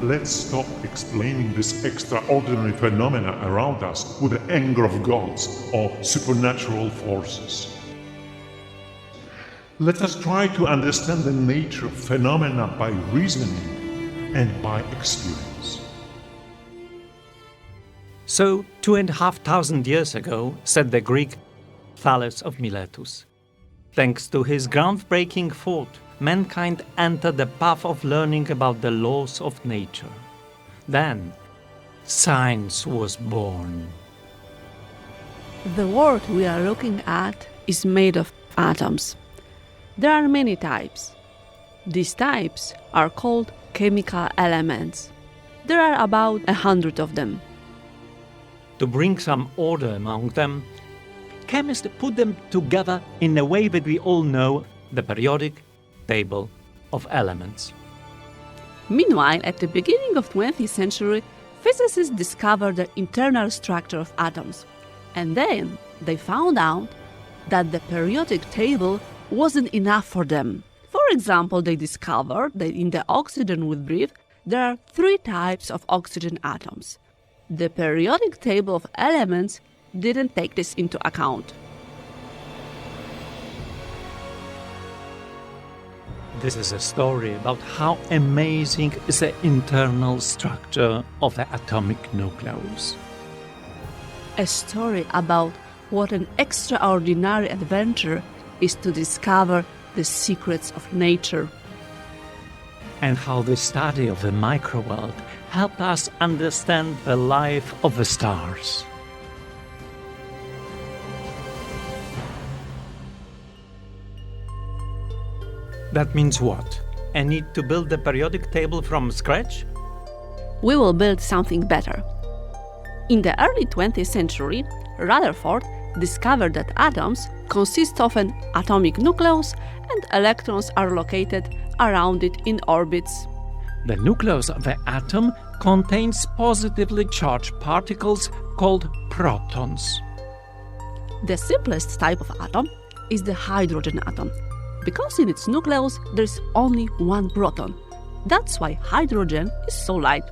let's stop explaining this extraordinary phenomena around us with the anger of gods or supernatural forces. Let us try to understand the nature of phenomena by reasoning and by experience. So, 2,500 years ago, said the Greek Thales of Miletus, thanks to his groundbreaking thought, mankind entered the path of learning about the laws of nature. Then, science was born. The world we are looking at is made of atoms. There are many types. These types are called chemical elements. There are about 100 of them. To bring some order among them, chemists put them together in a way that we all know, the periodic table of elements. Meanwhile, at the beginning of the 20th century, physicists discovered the internal structure of atoms. And then they found out that the periodic table wasn't enough for them. For example, they discovered that in the oxygen we breathe, there are 3 types of oxygen atoms. The periodic table of elements didn't take this into account. This is a story about how amazing is the internal structure of the atomic nucleus. A story about what an extraordinary adventure is to discover the secrets of nature. And how the study of the microworld helped us understand the life of the stars. That means what? I need to build the periodic table from scratch? We will build something better. In the early 20th century, Rutherford discovered that atoms consist of an atomic nucleus and electrons are located around it in orbits. The nucleus of the atom contains positively charged particles called protons. The simplest type of atom is the hydrogen atom, because in its nucleus there is only 1 proton. That's why hydrogen is so light.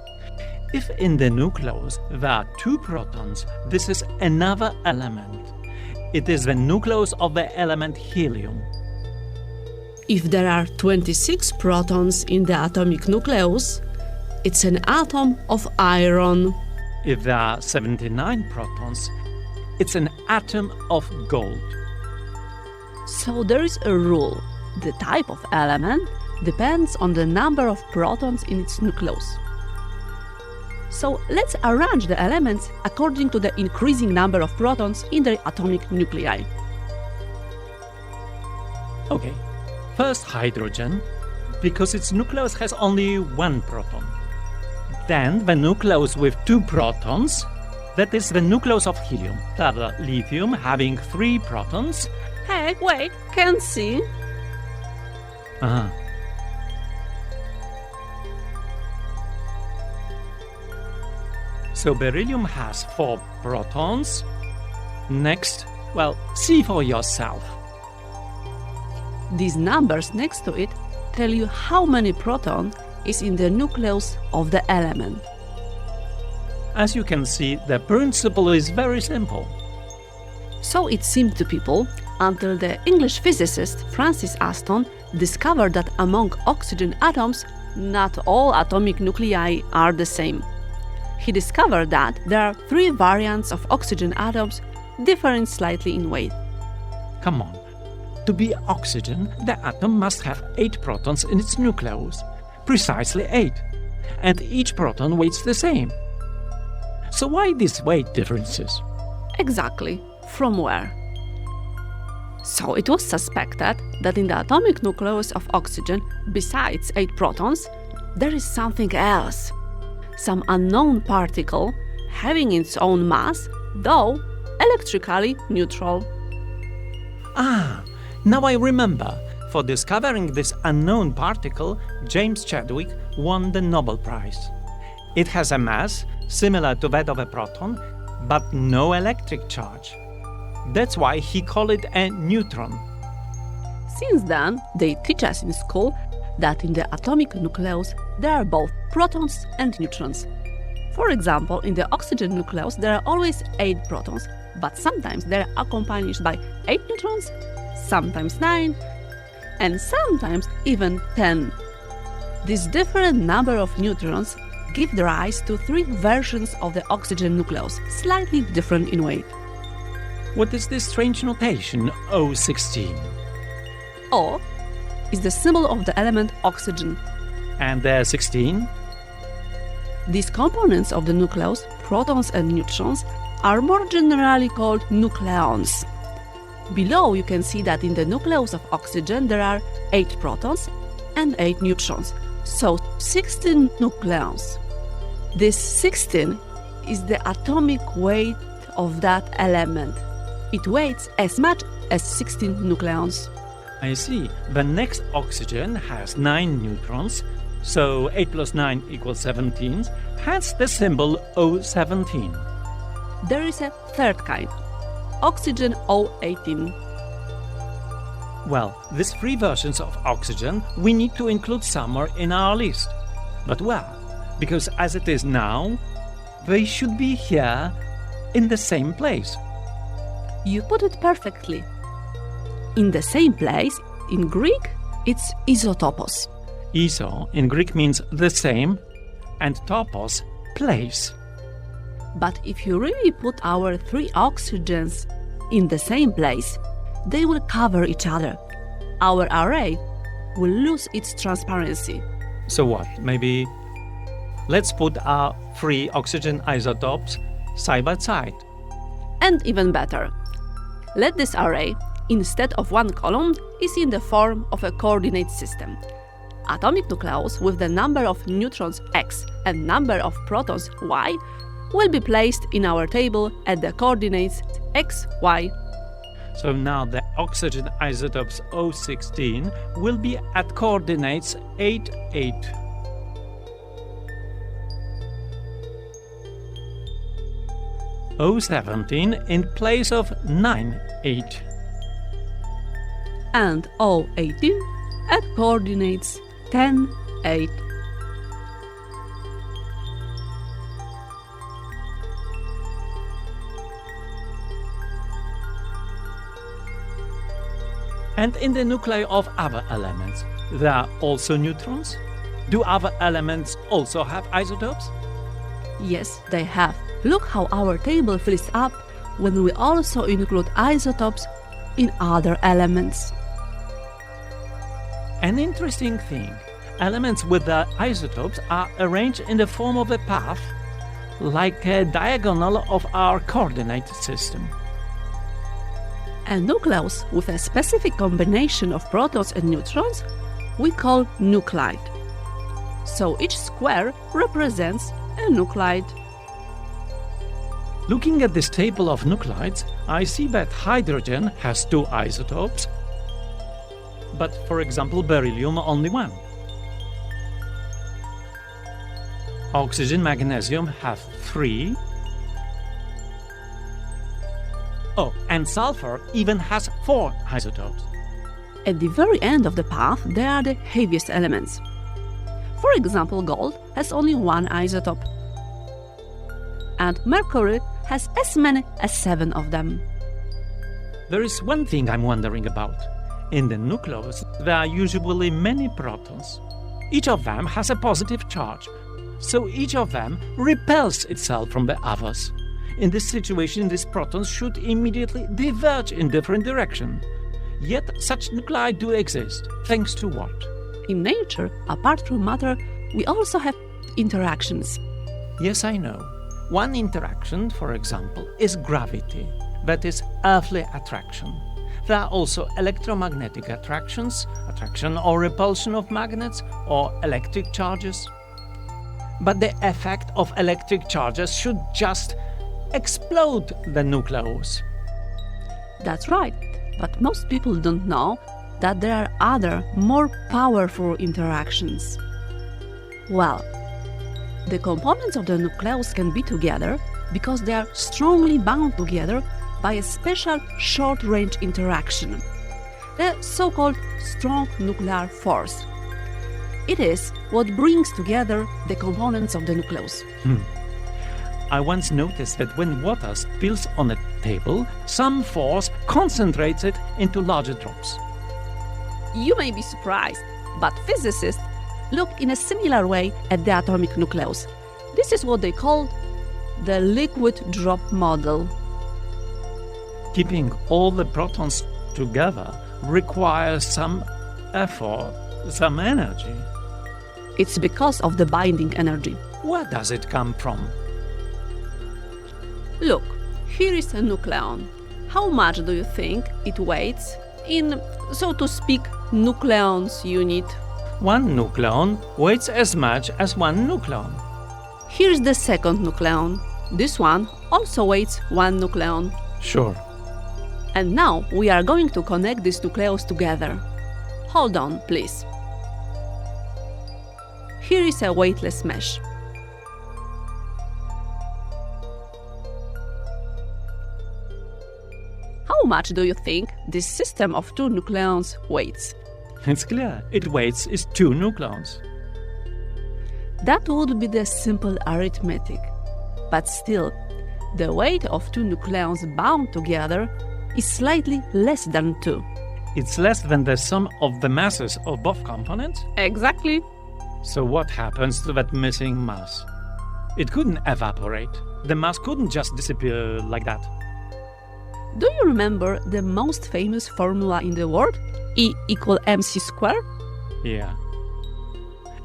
If in the nucleus there are 2 protons, this is another element. It is the nucleus of the element helium. If there are 26 protons in the atomic nucleus, it's an atom of iron. If there are 79 protons, it's an atom of gold. So there is a rule. The type of element depends on the number of protons in its nucleus. So let's arrange the elements according to the increasing number of protons in their atomic nuclei. Okay, first hydrogen, because its nucleus has only 1 proton. Then the nucleus with 2 protons, that is the nucleus of helium. Further, lithium having 3 protons. Hey, wait, can't see. So beryllium has 4 protons. Next, well, see for yourself. These numbers next to it tell you how many protons is in the nucleus of the element. As you can see, the principle is very simple. So it seemed to people until the English physicist Francis Aston discovered that among oxygen atoms, not all atomic nuclei are the same. He discovered that there are 3 variants of oxygen atoms differing slightly in weight. Come on. To be oxygen, the atom must have 8 protons in its nucleus. Precisely 8. And each proton weighs the same. So why these weight differences? Exactly. From where? So it was suspected that in the atomic nucleus of oxygen, besides 8 protons, there is something else. Some unknown particle having its own mass, though electrically neutral. Now I remember. For discovering this unknown particle, James Chadwick won the Nobel Prize. It has a mass similar to that of a proton, but no electric charge. That's why he called it a neutron. Since then, they teach us in school that in the atomic nucleus there are both protons and neutrons. For example, in the oxygen nucleus there are always 8 protons, but sometimes they are accompanied by 8 neutrons, sometimes 9, and sometimes even 10. This different number of neutrons give rise to 3 versions of the oxygen nucleus, slightly different in weight. What is this strange notation, O16? O is the symbol of the element oxygen. And the 16? These components of the nucleus, protons and neutrons, are more generally called nucleons. Below you can see that in the nucleus of oxygen there are 8 protons and 8 neutrons, so 16 nucleons. This 16 is the atomic weight of that element. It weighs as much as 16 nucleons. I see. The next oxygen has 9 neutrons, so 8 plus 9 equals 17, hence the symbol O17. There is a third kind, oxygen O18. Well, these 3 versions of oxygen we need to include somewhere in our list. But where? Because as it is now, they should be here in the same place. You put it perfectly. In the same place, in Greek, it's isotopos. Iso in Greek means the same, and topos, place. But if you really put our 3 oxygens in the same place, they will cover each other. Our array will lose its transparency. So what? Maybe let's put our 3 oxygen isotopes side by side. And even better, let this array, instead of one column, is in the form of a coordinate system. Atomic nucleus with the number of neutrons x and number of protons y will be placed in our table at the coordinates x, y. So now the oxygen isotopes O16 will be at coordinates 8, 8. O17 in place of 9, 8. And O18 at coordinates 10, 8. And in the nuclei of other elements, there are also neutrons? Do other elements also have isotopes? Yes, they have. Look how our table fills up when we also include isotopes in other elements. An interesting thing, elements with their isotopes are arranged in the form of a path, like a diagonal of our coordinate system. A nucleus with a specific combination of protons and neutrons we call nuclide. So each square represents a nuclide. Looking at this table of nuclides, I see that hydrogen has 2 isotopes, but for example beryllium only 1. Oxygen, magnesium have 3. Oh, and sulfur even has 4 isotopes. At the very end of the path, they are the heaviest elements. For example, gold has only 1 isotope, and mercury has as many as 7 of them. There is one thing I'm wondering about. In the nucleus, there are usually many protons. Each of them has a positive charge, so each of them repels itself from the others. In this situation, these protons should immediately diverge in different directions. Yet such nuclei do exist, thanks to what? In nature, apart from matter, we also have interactions. Yes, I know. One interaction, for example, is gravity, that is earthly attraction. There are also electromagnetic attractions, attraction or repulsion of magnets, or electric charges. But the effect of electric charges should just explode the nucleus. That's right, but most people don't know that there are other, more powerful interactions. Well, the components of the nucleus can be together because they are strongly bound together by a special short-range interaction, the so-called strong nuclear force. It is what brings together the components of the nucleus. I once noticed that when water spills on a table, some force concentrates it into larger drops. You may be surprised, but physicists look in a similar way at the atomic nucleus. This is what they call the liquid drop model. Keeping all the protons together requires some effort, some energy. It's because of the binding energy. Where does it come from? Look, here is a nucleon. How much do you think it weighs in, so to speak, nucleons unit? One nucleon weighs as much as one nucleon. Here's the second nucleon. This one also weighs one nucleon. Sure. And now we are going to connect these nucleons together. Hold on, please. Here is a weightless mesh. How much do you think this system of two nucleons weighs? It's clear. It weighs is two nucleons. That would be the simple arithmetic. But still, the weight of two nucleons bound together is slightly less than 2. It's less than the sum of the masses of both components? Exactly. So what happens to that missing mass? It couldn't evaporate. The mass couldn't just disappear like that. Do you remember the most famous formula in the world? E = mc squared? Yeah.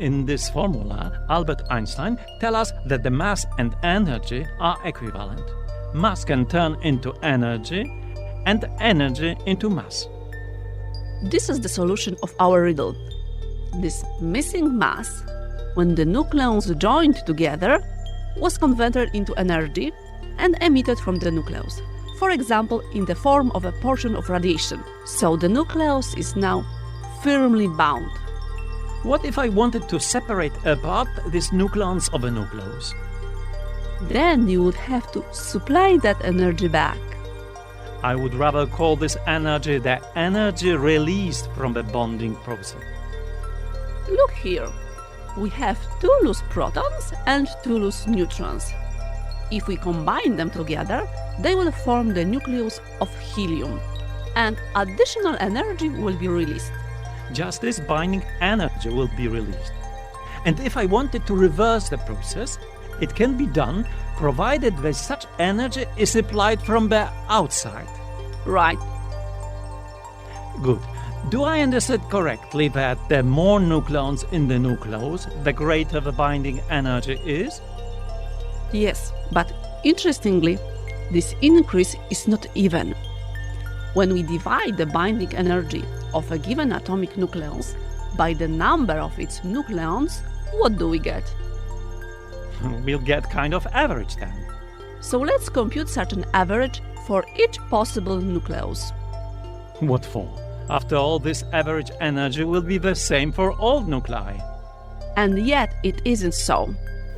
In this formula, Albert Einstein tells us that the mass and energy are equivalent. Mass can turn into energy and energy into mass. This is the solution of our riddle. This missing mass, when the nucleons joined together, was converted into energy and emitted from the nucleus. For example, in the form of a portion of radiation. So the nucleus is now firmly bound. What if I wanted to separate apart these nucleons of a nucleus? Then you would have to supply that energy back. I would rather call this energy the energy released from the bonding process. Look here. We have 2 loose protons and 2 loose neutrons. If we combine them together, they will form the nucleus of helium, and additional energy will be released. Just this binding energy will be released. And if I wanted to reverse the process, it can be done provided that such energy is applied from the outside. Right. Good. Do I understand correctly that the more nucleons in the nucleus, the greater the binding energy is? Yes, but interestingly, this increase is not even. When we divide the binding energy of a given atomic nucleus by the number of its nucleons, what do we get? We'll get kind of average then. So let's compute such an average for each possible nucleus. What for? After all, this average energy will be the same for all nuclei. And yet it isn't so.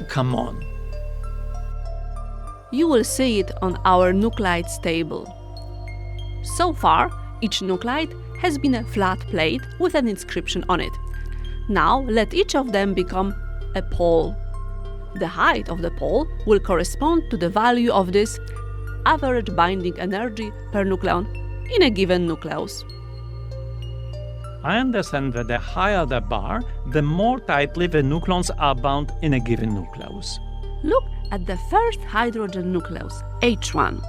Come on. You will see it on our nuclides table. So far, each nuclide has been a flat plate with an inscription on it. Now let each of them become a pole. The height of the pole will correspond to the value of this average binding energy per nucleon in a given nucleus. I understand that the higher the bar, the more tightly the nucleons are bound in a given nucleus. Look at the first hydrogen nucleus, H1.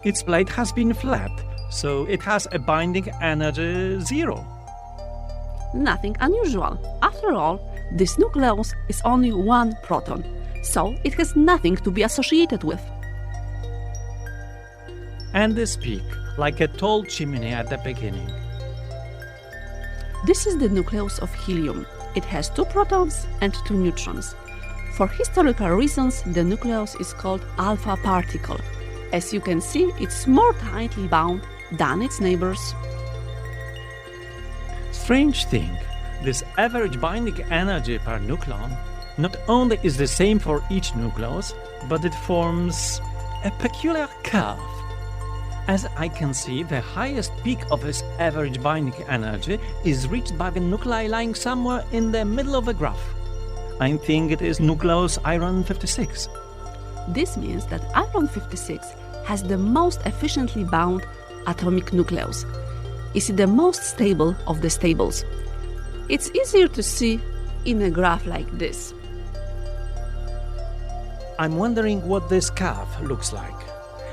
Its plate has been flat, so it has a binding energy 0. Nothing unusual. After all, this nucleus is only 1 proton, so it has nothing to be associated with. And they speak like a tall chimney at the beginning. This is the nucleus of helium. It has 2 protons and 2 neutrons. For historical reasons, the nucleus is called alpha particle. As you can see, it's more tightly bound than its neighbors. Strange thing, this average binding energy per nucleon not only is the same for each nucleus, but it forms a peculiar curve. As I can see, the highest peak of its average binding energy is reached by the nuclei lying somewhere in the middle of the graph. I think it is nucleus iron 56. This means that iron 56 has the most efficiently bound atomic nucleus. Is it the most stable of the stables? It's easier to see in a graph like this. I'm wondering what this curve looks like.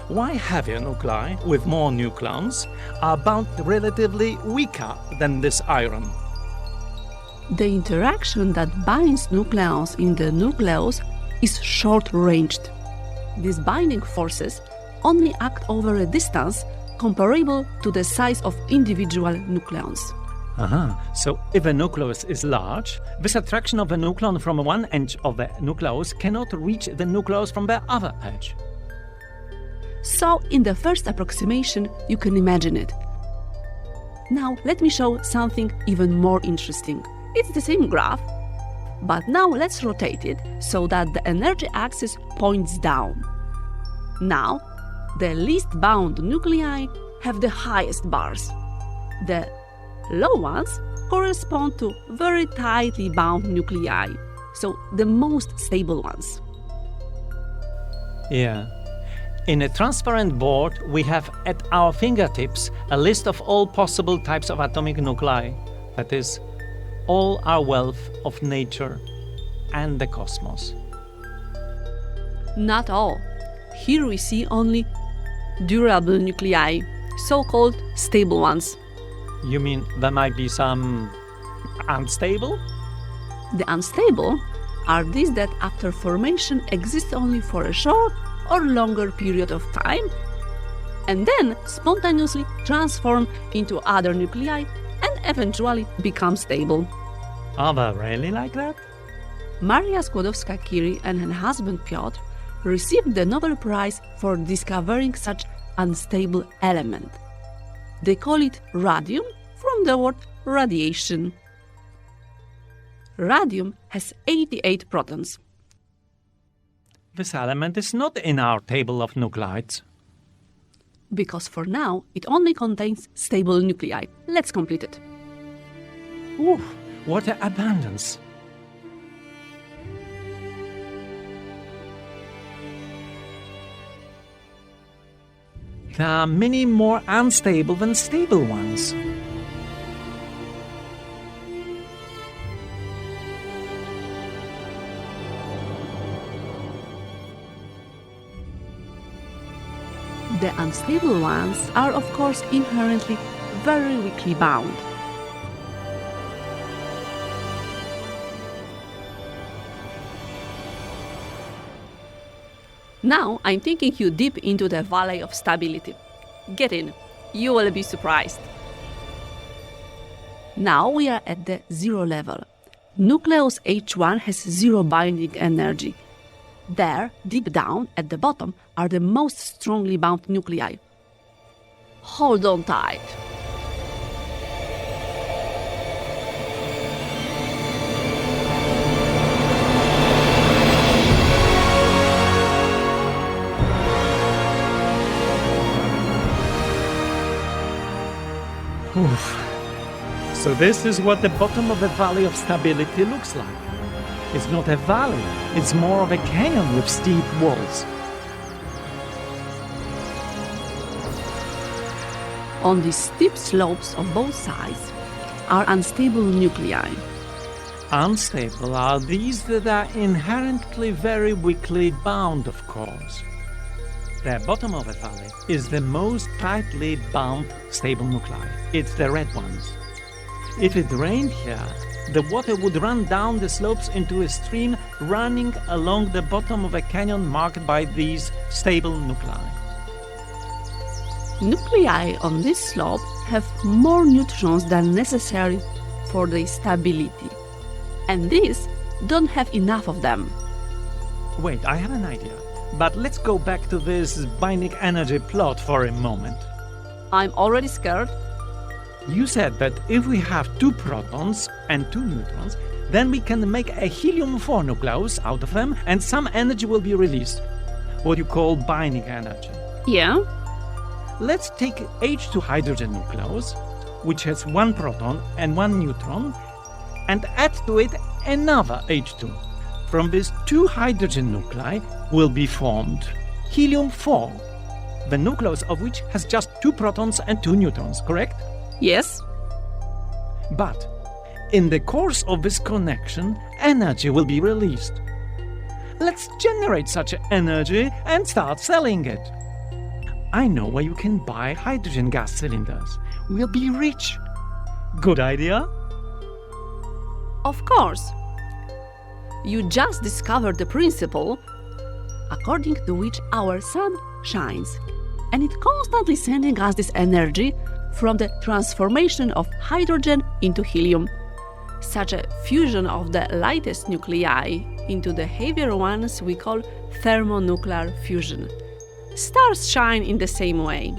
Why heavier nuclei with more neutrons are bound relatively weaker than this iron? The interaction that binds nucleons in the nucleus is short-ranged. These binding forces only act over a distance comparable to the size of individual nucleons. So if a nucleus is large, this attraction of a nucleon from one edge of the nucleus cannot reach the nucleus from the other edge. So, in the first approximation, you can imagine it. Now, let me show something even more interesting. It's the same graph, but now let's rotate it so that the energy axis points down. Now, the least bound nuclei have the highest bars. The low ones correspond to very tightly bound nuclei, so the most stable ones. Yeah. In a transparent board, we have at our fingertips a list of all possible types of atomic nuclei, that is, all our wealth of nature and the cosmos. Not all. Here we see only durable nuclei, so-called stable ones. You mean there might be some unstable? The unstable are these that after formation exist only for a short or longer period of time and then spontaneously transform into other nuclei and eventually become stable. Are they really like that? Maria Skłodowska-Curie and her husband Piotr received the Nobel Prize for discovering such unstable element. They call it radium from the word radiation. Radium has 88 protons. This element is not in our table of nuclides. Because for now, it only contains stable nuclei. Let's complete it. Ooh, what an abundance! There are many more unstable than stable ones. The unstable ones are, of course, inherently very weakly bound. Now I'm taking you deep into the Valley of Stability. Get in, you will be surprised. Now we are at the zero level. Nucleus H1 has zero binding energy. There, deep down at the bottom, are the most strongly bound nuclei. Hold on tight. Oof. So this is what the bottom of the Valley of Stability looks like. It's not a valley, it's more of a canyon with steep walls. On the steep slopes of both sides are unstable nuclei. Unstable are these that are inherently very weakly bound, of course. The bottom of the valley is the most tightly bound stable nuclei. It's the red ones. If it rained here, the water would run down the slopes into a stream running along the bottom of a canyon marked by these stable nuclei. Nuclei on this slope have more neutrons than necessary for their stability, and these don't have enough of them. Wait, I have an idea. But let's go back to this binding energy plot for a moment. I'm already scared. You said that if we have 2 protons and 2 neutrons, then we can make a helium-4 nucleus out of them and some energy will be released. What you call binding energy. Yeah? let's take H2 hydrogen nucleus, which has one proton and one neutron, and add to it another H2. From these two hydrogen nuclei will be formed helium-4, the nucleus of which has just two protons and two neutrons, correct? Yes? But in the course of this connection, energy will be released. Let's generate such energy and start selling it. I know where you can buy hydrogen gas cylinders. We'll be rich. Good idea? Of course. You just discovered the principle according to which our sun shines, and it's constantly sending us this energy from the transformation of hydrogen into helium. Such a fusion of the lightest nuclei into the heavier ones we call thermonuclear fusion. Stars shine in the same way.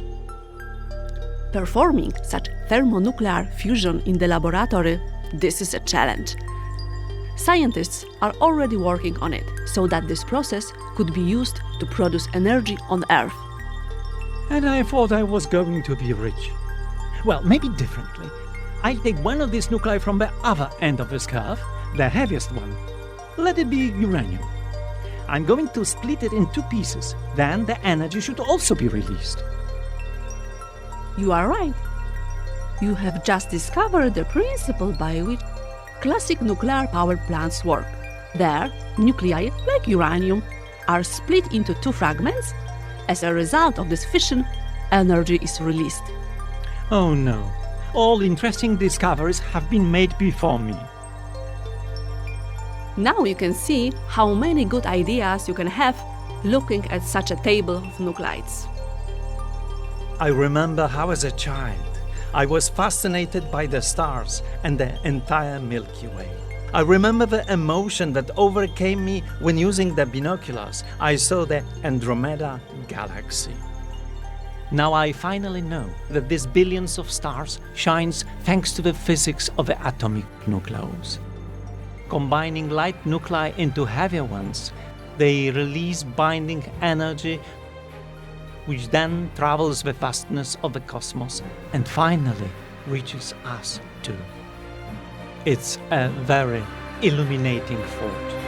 Performing such thermonuclear fusion in the laboratory, this is a challenge. Scientists are already working on it so that this process could be used to produce energy on Earth. And I thought I was going to be rich. Well, maybe differently. I'll take one of these nuclei from the other end of this curve, the heaviest one. Let it be uranium. I'm going to split it in two pieces. Then the energy should also be released. You are right. You have just discovered the principle by which classic nuclear power plants work. Their nuclei, like uranium, are split into two fragments. As a result of this fission, energy is released. Oh no. All interesting discoveries have been made before me. Now you can see how many good ideas you can have looking at such a table of nuclides. I remember how as a child I was fascinated by the stars and the entire Milky Way. I remember the emotion that overcame me when using the binoculars I saw the Andromeda galaxy. Now I finally know that these billions of stars shines thanks to the physics of the atomic nucleus. Combining light nuclei into heavier ones, they release binding energy which then travels the vastness of the cosmos and finally reaches us too. It's a very illuminating thought.